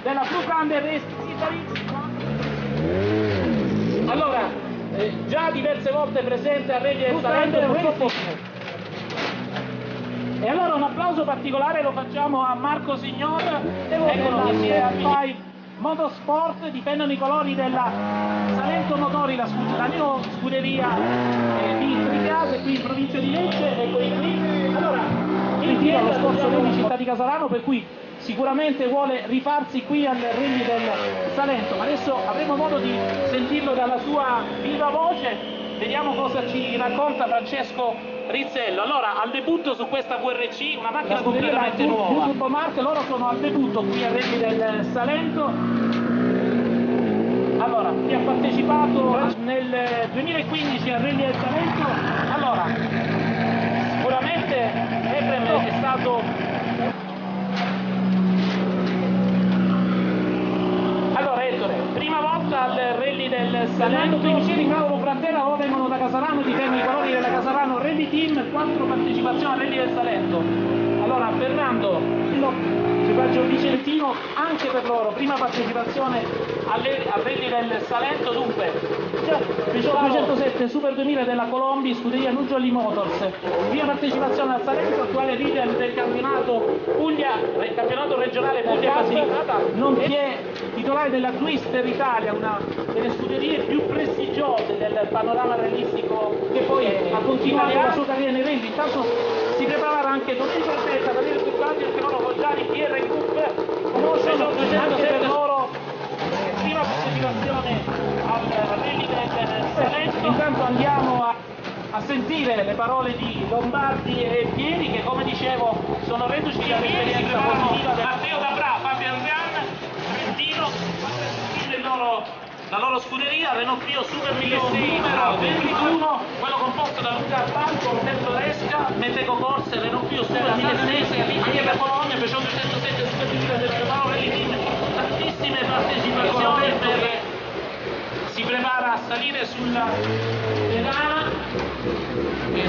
della Blue Thunder Race Italy. Allora, già diverse volte presente a Rally del Salento, purtroppo. E allora un applauso particolare lo facciamo a Marco Signor, eccolo che si è a Five Motorsport, difendono i colori della Salento Motori, la mia scuderia di Tricase qui in provincia di Lecce, eccoli qui. Allora, il lo scorso Rally città di Casalano, per cui sicuramente vuole rifarsi qui al Rally del Salento, ma adesso avremo modo di sentirlo dalla sua viva voce, vediamo cosa ci racconta Francesco Rizzello. Allora, al debutto su questa VRC, una macchina completamente nuova. Turbo Mark, loro sono al debutto qui al Rally del Salento. Allora, chi ha partecipato nel 2015 al Rally del Salento? Allora, sicuramente Efrem è stato... Allora Ettore, prima volta al Rally del Salento, i vicini Mauro Brandera o vengono da Casalano, difendono i colori della Casalano Rally Team, 4 partecipazioni al Rally del Salento. Allora Fernando, equipaggio vicentino anche per loro, prima partecipazione al Rally del Salento, dunque Peugeot 207 Super 2000 della Colombi, scuderia Nuggioli Motors, prima partecipazione al Salento, attuale leader del campionato Puglia, campionato regionale Puglia Basilicata, nonché titolare della Twister Italia, una delle scuderie più prestigiose del panorama rallistico, che poi ha continuato la sua carriera nei rally. Intanto si preparava anche Domenico Altezza, Daniele Turcati, anche loro Volgiani, PR Group, conoscono anche per loro prima partecipazione al Rally del Salento. Intanto andiamo a sentire le parole di Lombardi e Pieri, che come dicevo sono reduci dall'esperienza positiva del Matteo Dabrà, Fabio Argan, Trentino, la loro scuderia, Renault Clio Super 1600 numero 21, quello composto da Luca Banco, Roberto Resca, Meteco Corse, Renault Clio Super 1600, anche per Bologna, Peugeot 207 Super 2000 del Renault Rally Team, tantissime partecipazioni si prepara a salire sulla pedana,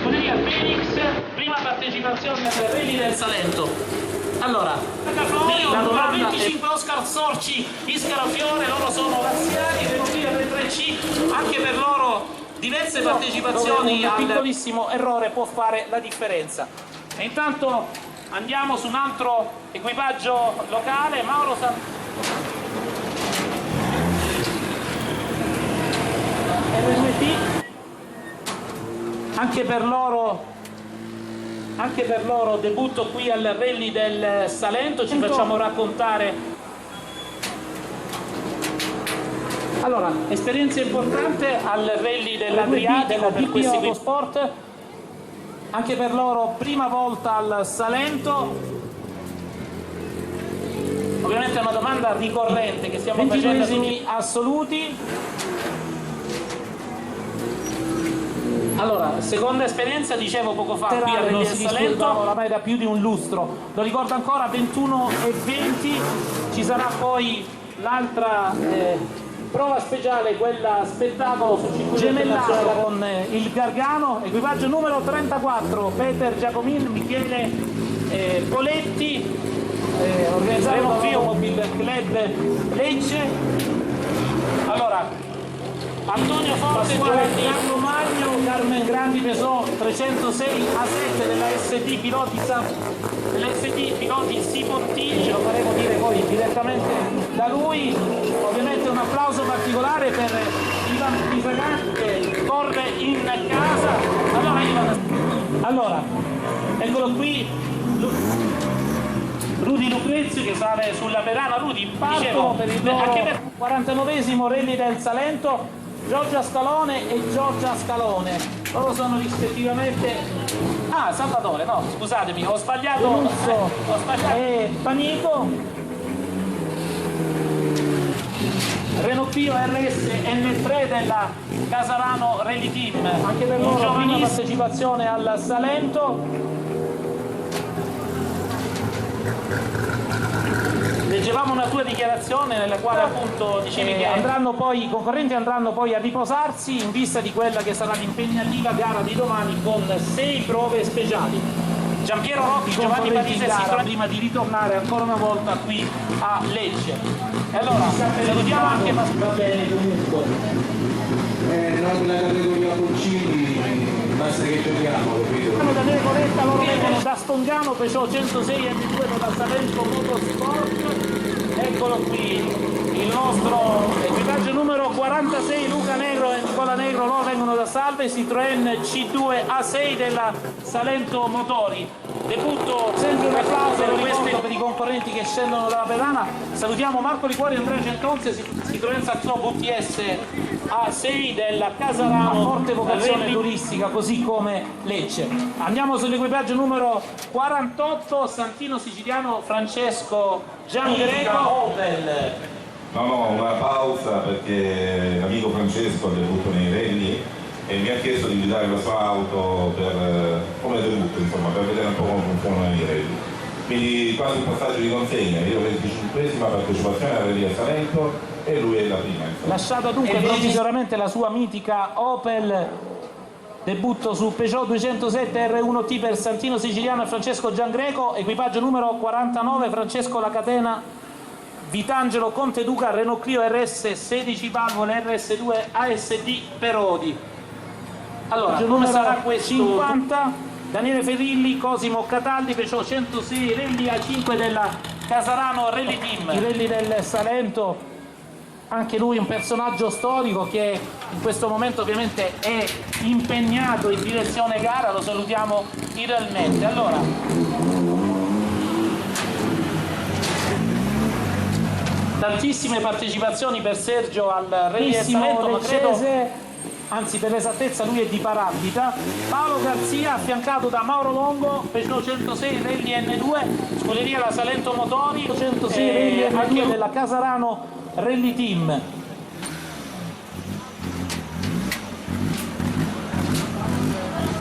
scuderia Phoenix, prima partecipazione al Rally del Salento. Allora, la domanda 25 Oscar Sorci, Iscaro Fiore, loro sono laziali, Renault R3C, anche per loro diverse partecipazioni, un piccolissimo errore può fare la differenza. E intanto andiamo su un altro equipaggio locale, Mauro RMT, anche per loro debutto qui al Rally del Salento, ci facciamo raccontare. Allora, esperienza importante al Rally dell'Adriatico per questi Autosport, anche per loro prima volta al Salento. Ovviamente è una domanda ricorrente che stiamo facendo tutti assoluti. Allora, seconda esperienza, dicevo poco fa, qui a Rally del Salento, oramai da più di un lustro, lo ricordo ancora, 21:20, ci sarà poi l'altra prova speciale, quella spettacolo sul circuito gemellato con il Gargano, equipaggio numero 34, Peter Giacomin, Michele Poletti, organizzeremo Fio Mobile Club Lecce. Allora, Antonio Forte, Carlo Magno, Carmen Grandi Pesò 306 A7 della SD Piloti Sipontini, ce lo faremo dire poi direttamente da lui. Ovviamente un applauso particolare per Ivan Pisagan che corre in casa. Allora, eccolo qui Rudy Lucrezio che sale sulla pedana. Rudy, dicevo, per il anche per 49esimo Rally del Salento, Giorgia Scalone e Giorgia Scalone, loro sono rispettivamente Salvatore, no scusatemi, ho sbagliato, e Panico, Renault Clio RS N3 della Casalano Rally Team, anche per loro prima partecipazione al Salento. Leggevamo una tua dichiarazione nella quale appunto dicevi che i concorrenti andranno poi a riposarsi in vista di quella che sarà l'impegnativa gara di domani con 6 prove speciali. Giampiero Rocchi, Giovanni Patisse prima di ritornare ancora una volta qui a Lecce. E allora salutiamo anche noi la categoria Pulcini basta che giochiamo, capito? Daniele Coletta, loro vengono da Stongiano, Peugeot 106 M2 da Salento Motorsport. Eccolo qui il nostro equipaggio numero 46, Luca Negro e Nicola Negro, loro vengono da Salve, Citroën C2 A6 della Salento Motori. Debutto, sempre un applauso per i concorrenti che scendono dalla pedana. Salutiamo Marco Liquori, Andrea Gentonze, Citroën Saxo VTS A6 della Casarano, forte vocazione turistica così come Lecce. Andiamo sull'equipaggio numero 48, Santino Siciliano Francesco Giangreco Opel. No, una pausa perché l'amico Francesco ha debutto nei rally e mi ha chiesto di guidare la sua auto come debutto, insomma, per vedere un po' come funzionano i rally. Quindi quasi un passaggio di consegna, io 25esima partecipazione alla rally a Salento e lui è la prima. Insomma. Lasciata dunque provvisoriamente la sua mitica Opel, debutto su Peugeot 207 R1T per Santino Siciliano e Francesco Giangreco, equipaggio numero 49 Francesco La Catena Vitangelo Conte Duca Renault Clio RS 16 valvole RS2 ASD per Odi. Allora, come sarà questo? 50 Daniele Ferrilli, Cosimo Cataldi, Peugeot 106 Rally A5 della Casarano Rally Team. I rally del Salento, anche lui un personaggio storico che in questo momento ovviamente è impegnato in direzione gara, lo salutiamo idealmente. Allora, tantissime partecipazioni per Sergio al Rally del Salento, ma credo, anzi per l'esattezza lui è di Parabita. Paolo Garzia affiancato da Mauro Longo, Peugeot 106 Rally N2, scuderia la Salento Motori, 106 Rally N2 della Casarano Rally Team.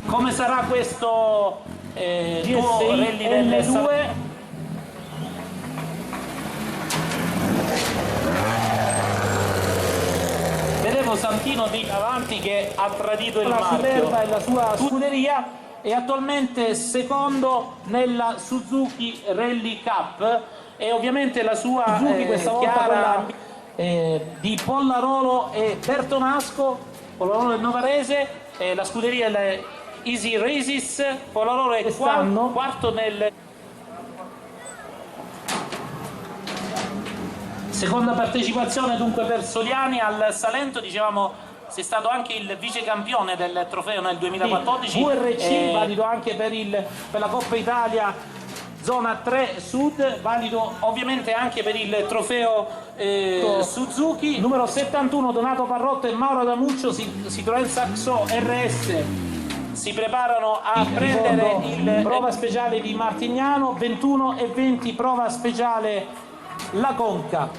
Come sarà questo tuo Rally del N2? Vedevo Santino di avanti che ha tradito il marchio e la sua scuderia, è attualmente secondo nella Suzuki Rally Cup e ovviamente la sua Suzuki questa volta chiara, di Pollarolo e Bertonasco, Pollarolo del Novarese, la scuderia è Easy Races, Pollarolo è quarto nel seconda partecipazione dunque per Soliani al Salento. Dicevamo sei stato anche il vice campione del trofeo nel 2014, VRC valido anche per la Coppa Italia zona 3 Sud, valido ovviamente anche per il trofeo Suzuki. Numero 71 Donato Parrotto e Mauro Damuccio, Citroën Saxo RS, si preparano a prendere il prova speciale di Martignano, 21 e 20 prova speciale La Conca.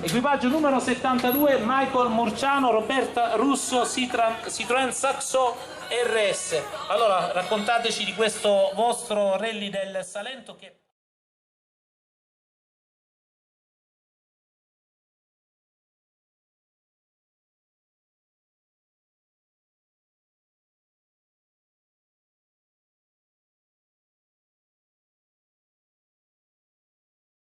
Equipaggio numero 72 Michael Murciano, Roberta Russo, Citroën Saxo RS. Allora raccontateci di questo vostro rally del Salento che